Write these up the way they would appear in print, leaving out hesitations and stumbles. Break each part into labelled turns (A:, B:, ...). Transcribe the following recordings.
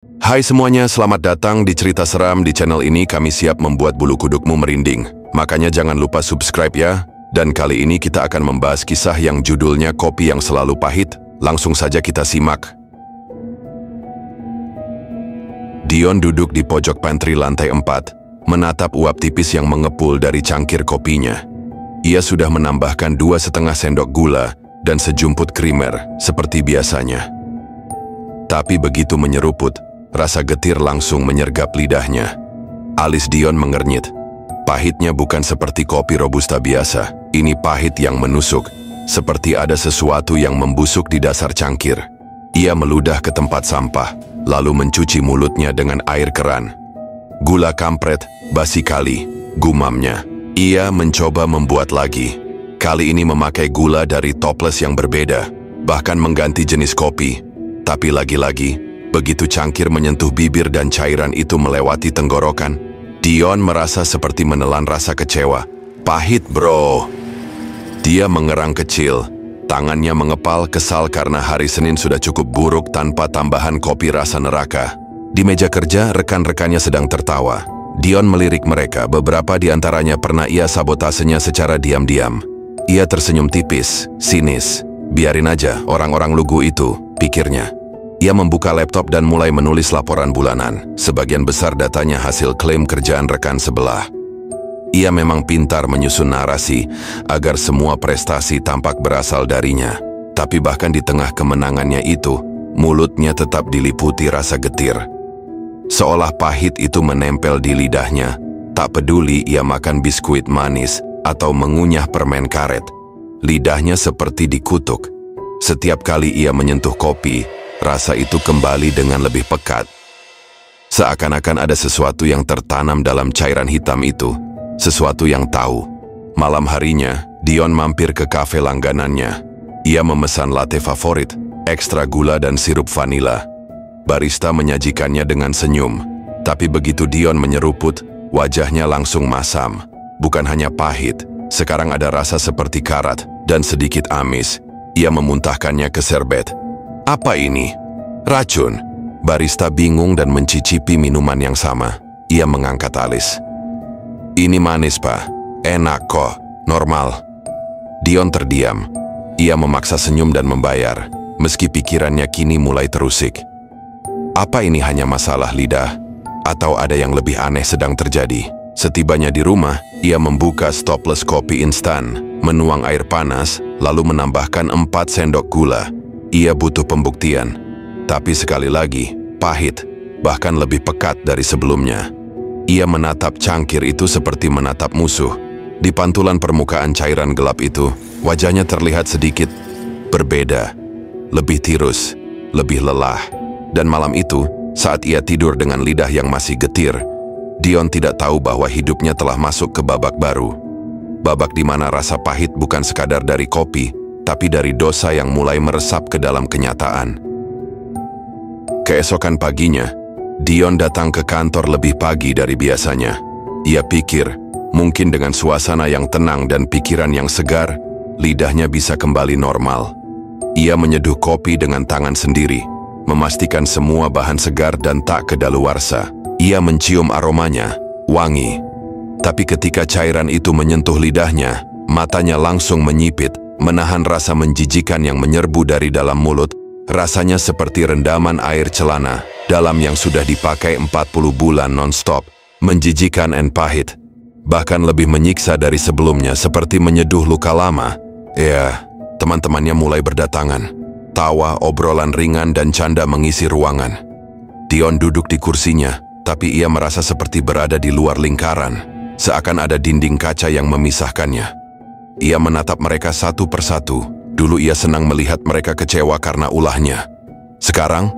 A: Hai semuanya, selamat datang di cerita seram. Di channel ini kami siap membuat bulu kudukmu merinding. Makanya jangan lupa subscribe ya. Dan kali ini kita akan membahas kisah yang judulnya Kopi yang Selalu Pahit. Langsung saja kita simak. Dion duduk di pojok pantry lantai 4, menatap uap tipis yang mengepul dari cangkir kopinya. Ia sudah menambahkan 2,5 sendok gula dan sejumput krimer seperti biasanya. Tapi begitu menyeruput, rasa getir langsung menyergap lidahnya. Alis Dion mengernyit. Pahitnya bukan seperti kopi robusta biasa. Ini pahit yang menusuk, seperti ada sesuatu yang membusuk di dasar cangkir. Ia meludah ke tempat sampah, lalu mencuci mulutnya dengan air keran. Gula kampret, basi kali, gumamnya. Ia mencoba membuat lagi. Kali ini memakai gula dari toples yang berbeda, bahkan mengganti jenis kopi. Tapi lagi-lagi, begitu cangkir menyentuh bibir dan cairan itu melewati tenggorokan, Dion merasa seperti menelan rasa kecewa. Pahit bro. Dia mengerang kecil, tangannya mengepal kesal karena hari Senin sudah cukup buruk tanpa tambahan kopi rasa neraka. Di meja kerja, rekan-rekannya sedang tertawa. Dion melirik mereka, beberapa di antaranya pernah ia sabotasenya secara diam-diam. Ia tersenyum tipis, sinis. Biarin aja orang-orang lugu itu, pikirnya. Ia membuka laptop dan mulai menulis laporan bulanan. Sebagian besar datanya hasil klaim kerjaan rekan sebelah. Ia memang pintar menyusun narasi agar semua prestasi tampak berasal darinya. Tapi bahkan di tengah kemenangannya itu, mulutnya tetap diliputi rasa getir. Seolah pahit itu menempel di lidahnya. Tak peduli ia makan biskuit manis atau mengunyah permen karet. Lidahnya seperti dikutuk. Setiap kali ia menyentuh kopi, rasa itu kembali dengan lebih pekat. Seakan-akan ada sesuatu yang tertanam dalam cairan hitam itu. Sesuatu yang tahu. Malam harinya, Dion mampir ke kafe langganannya. Ia memesan latte favorit, ekstra gula dan sirup vanila. Barista menyajikannya dengan senyum. Tapi begitu Dion menyeruput, wajahnya langsung masam. Bukan hanya pahit, sekarang ada rasa seperti karat dan sedikit amis. Ia memuntahkannya ke serbet. Apa ini? Racun. Barista bingung dan mencicipi minuman yang sama. Ia mengangkat alis. Ini manis, Pak. Enak kok. Normal. Dion terdiam. Ia memaksa senyum dan membayar, meski pikirannya kini mulai terusik. Apa ini hanya masalah lidah? Atau ada yang lebih aneh sedang terjadi? Setibanya di rumah, ia membuka stopless kopi instan, menuang air panas, lalu menambahkan 4 sendok gula. Ia butuh pembuktian, tapi sekali lagi, pahit, bahkan lebih pekat dari sebelumnya. Ia menatap cangkir itu seperti menatap musuh. Di pantulan permukaan cairan gelap itu, wajahnya terlihat sedikit berbeda, lebih tirus, lebih lelah. Dan malam itu, saat ia tidur dengan lidah yang masih getir, Dion tidak tahu bahwa hidupnya telah masuk ke babak baru. Babak di mana rasa pahit bukan sekadar dari kopi, tapi dari dosa yang mulai meresap ke dalam kenyataan. Keesokan paginya, Dion datang ke kantor lebih pagi dari biasanya. Ia pikir, mungkin dengan suasana yang tenang dan pikiran yang segar, lidahnya bisa kembali normal. Ia menyeduh kopi dengan tangan sendiri, memastikan semua bahan segar dan tak kedaluarsa. Ia mencium aromanya, wangi. Tapi ketika cairan itu menyentuh lidahnya, matanya langsung menyipit, menahan rasa menjijikan yang menyerbu dari dalam mulut. Rasanya seperti rendaman air celana dalam yang sudah dipakai 40 bulan non-stop. Menjijikan dan pahit. Bahkan lebih menyiksa dari sebelumnya, seperti menyeduh luka lama. Ya, teman-temannya mulai berdatangan. Tawa, obrolan ringan dan canda mengisi ruangan. Dion duduk di kursinya, tapi ia merasa seperti berada di luar lingkaran. Seakan ada dinding kaca yang memisahkannya. Ia menatap mereka satu persatu. Dulu ia senang melihat mereka kecewa karena ulahnya. Sekarang,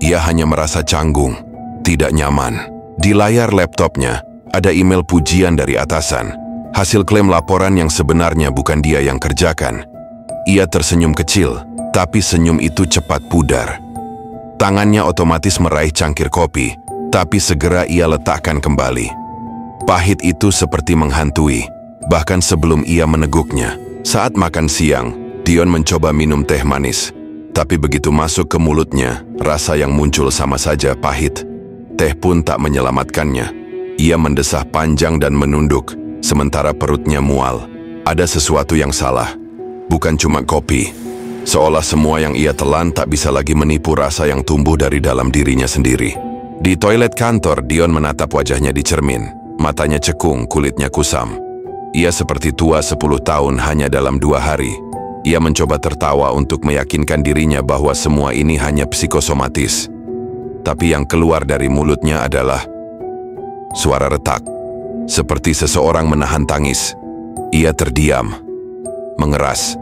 A: ia hanya merasa canggung, tidak nyaman. Di layar laptopnya, ada email pujian dari atasan. Hasil klaim laporan yang sebenarnya bukan dia yang kerjakan. Ia tersenyum kecil, tapi senyum itu cepat pudar. Tangannya otomatis meraih cangkir kopi, tapi segera ia letakkan kembali. Pahit itu seperti menghantui, bahkan sebelum ia meneguknya. Saat makan siang, Dion mencoba minum teh manis. Tapi begitu masuk ke mulutnya, rasa yang muncul sama saja pahit. Teh pun tak menyelamatkannya. Ia mendesah panjang dan menunduk, sementara perutnya mual. Ada sesuatu yang salah. Bukan cuma kopi. Seolah semua yang ia telan tak bisa lagi menipu rasa yang tumbuh dari dalam dirinya sendiri. Di toilet kantor, Dion menatap wajahnya di cermin. Matanya cekung, kulitnya kusam. Ia seperti tua 10 tahun hanya dalam 2 hari. Ia mencoba tertawa untuk meyakinkan dirinya bahwa semua ini hanya psikosomatis. Tapi yang keluar dari mulutnya adalah suara retak, seperti seseorang menahan tangis. Ia terdiam, mengeras.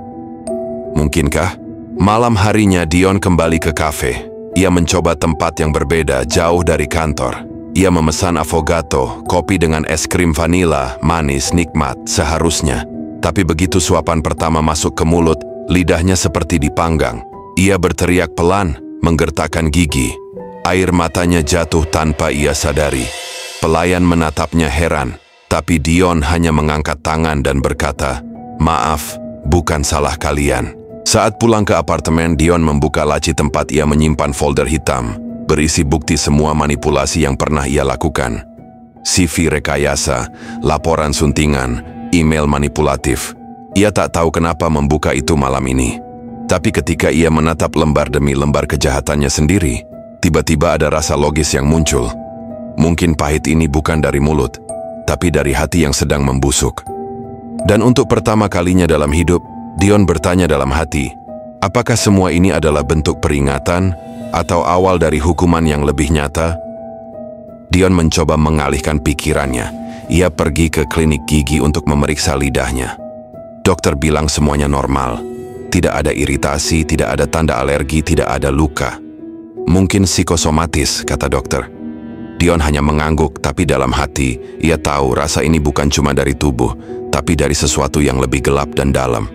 A: Mungkinkah? Malam harinya Dion kembali ke kafe. Ia mencoba tempat yang berbeda, jauh dari kantor. Ia memesan affogato, kopi dengan es krim vanila, manis, nikmat, seharusnya. Tapi begitu suapan pertama masuk ke mulut, lidahnya seperti dipanggang. Ia berteriak pelan, menggertakkan gigi. Air matanya jatuh tanpa ia sadari. Pelayan menatapnya heran, tapi Dion hanya mengangkat tangan dan berkata, "Maaf, bukan salah kalian." Saat pulang ke apartemen, Dion membuka laci tempat ia menyimpan folder hitam, berisi bukti semua manipulasi yang pernah ia lakukan. CV rekayasa, laporan suntingan, email manipulatif. Ia tak tahu kenapa membuka itu malam ini. Tapi ketika ia menatap lembar demi lembar kejahatannya sendiri, tiba-tiba ada rasa logis yang muncul. Mungkin pahit ini bukan dari mulut, tapi dari hati yang sedang membusuk. Dan untuk pertama kalinya dalam hidup, Dion bertanya dalam hati, apakah semua ini adalah bentuk peringatan atau awal dari hukuman yang lebih nyata? Dion mencoba mengalihkan pikirannya. Ia pergi ke klinik gigi untuk memeriksa lidahnya. Dokter bilang semuanya normal. Tidak ada iritasi, tidak ada tanda alergi, tidak ada luka. Mungkin psikosomatis, kata dokter. Dion hanya mengangguk, tapi dalam hati, ia tahu rasa ini bukan cuma dari tubuh, tapi dari sesuatu yang lebih gelap dan dalam.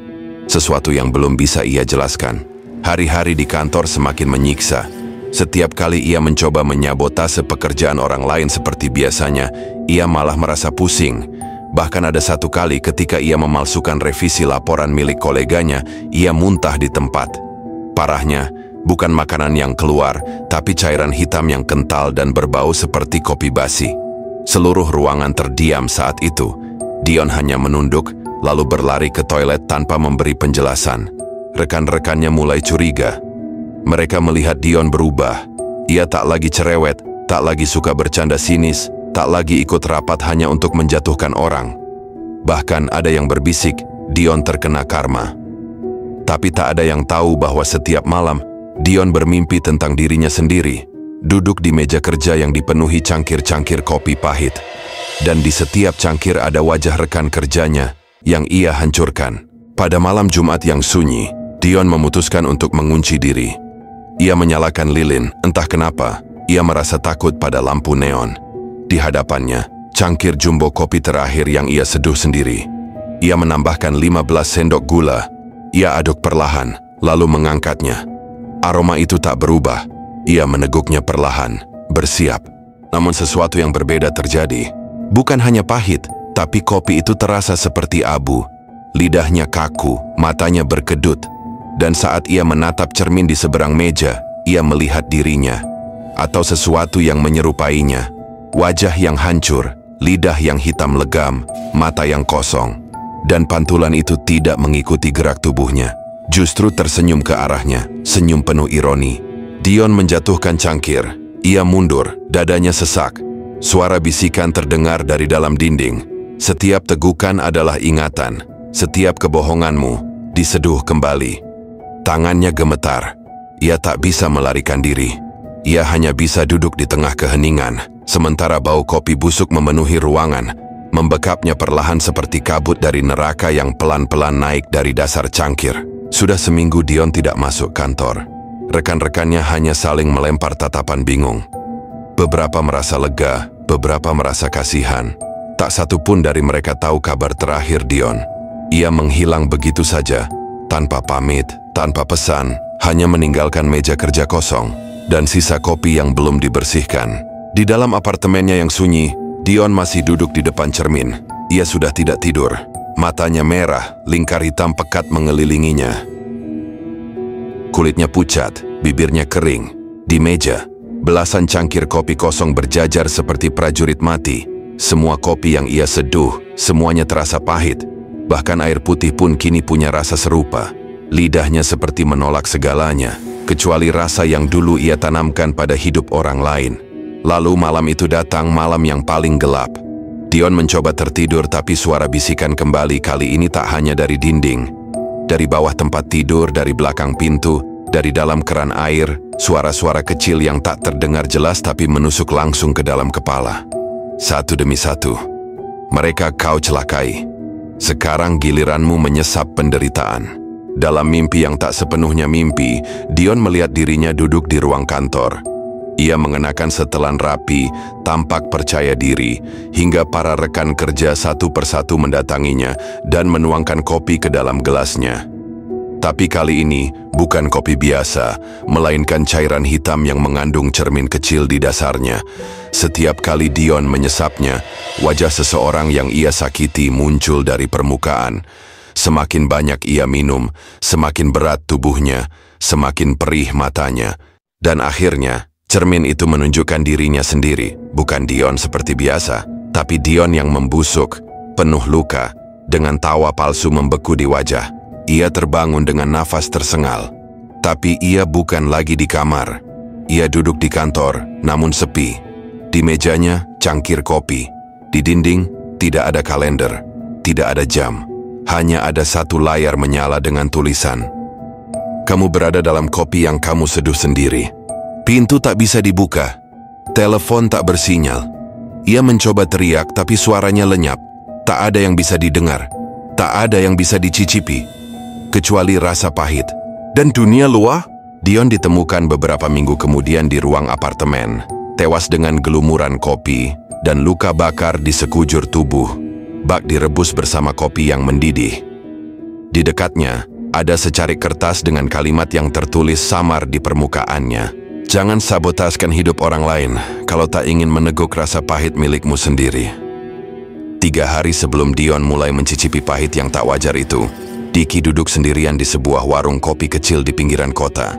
A: Sesuatu yang belum bisa ia jelaskan. Hari-hari di kantor semakin menyiksa. Setiap kali ia mencoba menyabotase pekerjaan orang lain seperti biasanya, ia malah merasa pusing. Bahkan ada satu kali ketika ia memalsukan revisi laporan milik koleganya, ia muntah di tempat. Parahnya, bukan makanan yang keluar, tapi cairan hitam yang kental dan berbau seperti kopi basi. Seluruh ruangan terdiam saat itu. Dion hanya menunduk, lalu berlari ke toilet tanpa memberi penjelasan. Rekan-rekannya mulai curiga. Mereka melihat Dion berubah. Ia tak lagi cerewet, tak lagi suka bercanda sinis, tak lagi ikut rapat hanya untuk menjatuhkan orang. Bahkan ada yang berbisik, Dion terkena karma. Tapi tak ada yang tahu bahwa setiap malam, Dion bermimpi tentang dirinya sendiri, duduk di meja kerja yang dipenuhi cangkir-cangkir kopi pahit. Dan di setiap cangkir ada wajah rekan kerjanya yang ia hancurkan. Pada malam Jumat yang sunyi, Dion memutuskan untuk mengunci diri. Ia menyalakan lilin, entah kenapa, ia merasa takut pada lampu neon. Di hadapannya, cangkir jumbo kopi terakhir yang ia seduh sendiri. Ia menambahkan 15 sendok gula. Ia aduk perlahan, lalu mengangkatnya. Aroma itu tak berubah. Ia meneguknya perlahan, bersiap. Namun sesuatu yang berbeda terjadi. Bukan hanya pahit, tapi kopi itu terasa seperti abu. Lidahnya kaku, matanya berkedut. Dan saat ia menatap cermin di seberang meja, ia melihat dirinya. Atau sesuatu yang menyerupainya. Wajah yang hancur, lidah yang hitam legam, mata yang kosong. Dan pantulan itu tidak mengikuti gerak tubuhnya. Justru tersenyum ke arahnya, senyum penuh ironi. Dion menjatuhkan cangkir. Ia mundur, dadanya sesak. Suara bisikan terdengar dari dalam dinding. Setiap tegukan adalah ingatan. Setiap kebohonganmu diseduh kembali. Tangannya gemetar. Ia tak bisa melarikan diri. Ia hanya bisa duduk di tengah keheningan, sementara bau kopi busuk memenuhi ruangan, membekapnya perlahan seperti kabut dari neraka yang pelan-pelan naik dari dasar cangkir. Sudah seminggu Dion tidak masuk kantor. Rekan-rekannya hanya saling melempar tatapan bingung. Beberapa merasa lega, beberapa merasa kasihan. Tak satu pun dari mereka tahu kabar terakhir Dion. Ia menghilang begitu saja, tanpa pamit, tanpa pesan, hanya meninggalkan meja kerja kosong dan sisa kopi yang belum dibersihkan. Di dalam apartemennya yang sunyi, Dion masih duduk di depan cermin. Ia sudah tidak tidur. Matanya merah, lingkar hitam pekat mengelilinginya. Kulitnya pucat, bibirnya kering. Di meja, belasan cangkir kopi kosong berjajar seperti prajurit mati. Semua kopi yang ia seduh, semuanya terasa pahit. Bahkan air putih pun kini punya rasa serupa. Lidahnya seperti menolak segalanya, kecuali rasa yang dulu ia tanamkan pada hidup orang lain. Lalu malam itu datang, malam yang paling gelap. Dion mencoba tertidur, tapi suara bisikan kembali, kali ini tak hanya dari dinding. Dari bawah tempat tidur, dari belakang pintu, dari dalam keran air, suara-suara kecil yang tak terdengar jelas tapi menusuk langsung ke dalam kepala. Satu demi satu, mereka kau celakai. Sekarang giliranmu menyesap penderitaan. Dalam mimpi yang tak sepenuhnya mimpi, Dion melihat dirinya duduk di ruang kantor. Ia mengenakan setelan rapi, tampak percaya diri, hingga para rekan kerja satu persatu mendatanginya dan menuangkan kopi ke dalam gelasnya. Tapi kali ini bukan kopi biasa, melainkan cairan hitam yang mengandung cermin kecil di dasarnya. Setiap kali Dion menyesapnya, wajah seseorang yang ia sakiti muncul dari permukaan. Semakin banyak ia minum, semakin berat tubuhnya, semakin perih matanya. Dan akhirnya, cermin itu menunjukkan dirinya sendiri, bukan Dion seperti biasa, tapi Dion yang membusuk, penuh luka, dengan tawa palsu membeku di wajah. Ia terbangun dengan nafas tersengal. Tapi ia bukan lagi di kamar. Ia duduk di kantor, namun sepi. Di mejanya, cangkir kopi. Di dinding, tidak ada kalender, tidak ada jam. Hanya ada satu layar menyala dengan tulisan, "Kamu berada dalam kopi yang kamu seduh sendiri." Pintu tak bisa dibuka. Telepon tak bersinyal. Ia mencoba teriak, tapi suaranya lenyap. Tak ada yang bisa didengar. Tak ada yang bisa dicicipi. Kecuali rasa pahit. Dan dunia luar? Dion ditemukan beberapa minggu kemudian di ruang apartemen. Tewas dengan gelumuran kopi dan luka bakar di sekujur tubuh. Bak direbus bersama kopi yang mendidih. Di dekatnya, ada secarik kertas dengan kalimat yang tertulis samar di permukaannya. Jangan sabotaskan hidup orang lain kalau tak ingin meneguk rasa pahit milikmu sendiri. 3 hari sebelum Dion mulai mencicipi pahit yang tak wajar itu, Diki duduk sendirian di sebuah warung kopi kecil di pinggiran kota.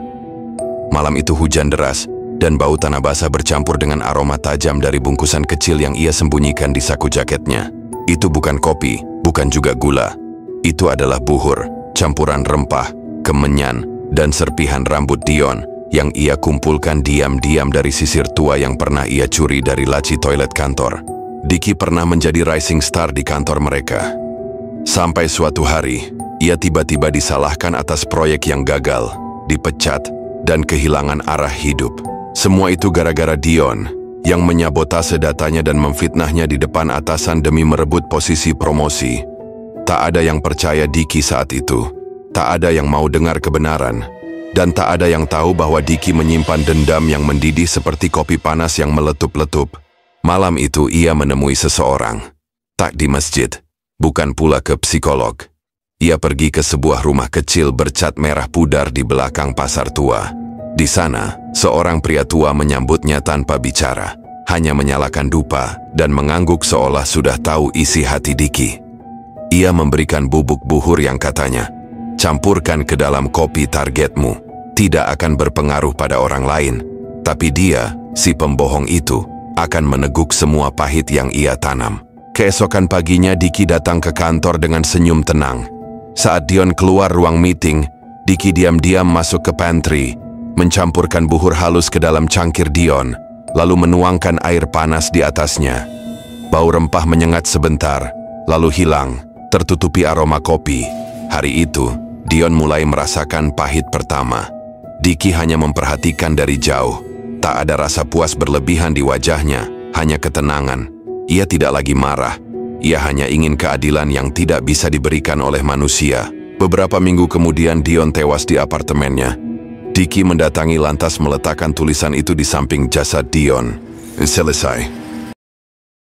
A: Malam itu hujan deras, dan bau tanah basah bercampur dengan aroma tajam dari bungkusan kecil yang ia sembunyikan di saku jaketnya. Itu bukan kopi, bukan juga gula. Itu adalah buhur, campuran rempah, kemenyan, dan serpihan rambut Dion yang ia kumpulkan diam-diam dari sisir tua yang pernah ia curi dari laci toilet kantor. Diki pernah menjadi rising star di kantor mereka. Sampai suatu hari, ia tiba-tiba disalahkan atas proyek yang gagal, dipecat, dan kehilangan arah hidup. Semua itu gara-gara Dion yang menyabotase datanya dan memfitnahnya di depan atasan demi merebut posisi promosi. Tak ada yang percaya Diki saat itu. Tak ada yang mau dengar kebenaran. Dan tak ada yang tahu bahwa Diki menyimpan dendam yang mendidih seperti kopi panas yang meletup-letup. Malam itu ia menemui seseorang. Tak di masjid, bukan pula ke psikolog. Ia pergi ke sebuah rumah kecil bercat merah pudar di belakang pasar tua. Di sana, seorang pria tua menyambutnya tanpa bicara, hanya menyalakan dupa dan mengangguk seolah sudah tahu isi hati Diki. Ia memberikan bubuk buhur yang katanya, "Campurkan ke dalam kopi targetmu, tidak akan berpengaruh pada orang lain." Tapi dia, si pembohong itu, akan meneguk semua pahit yang ia tanam. Keesokan paginya Diki datang ke kantor dengan senyum tenang. Saat Dion keluar ruang meeting, Diki diam-diam masuk ke pantry, mencampurkan buhur halus ke dalam cangkir Dion, lalu menuangkan air panas di atasnya. Bau rempah menyengat sebentar, lalu hilang, tertutupi aroma kopi. Hari itu, Dion mulai merasakan pahit pertama. Diki hanya memperhatikan dari jauh. Tak ada rasa puas berlebihan di wajahnya, hanya ketenangan. Ia tidak lagi marah. Ia hanya ingin keadilan yang tidak bisa diberikan oleh manusia. Beberapa minggu kemudian Dion tewas di apartemennya. Diki mendatangi lantas meletakkan tulisan itu di samping jasad Dion. Selesai.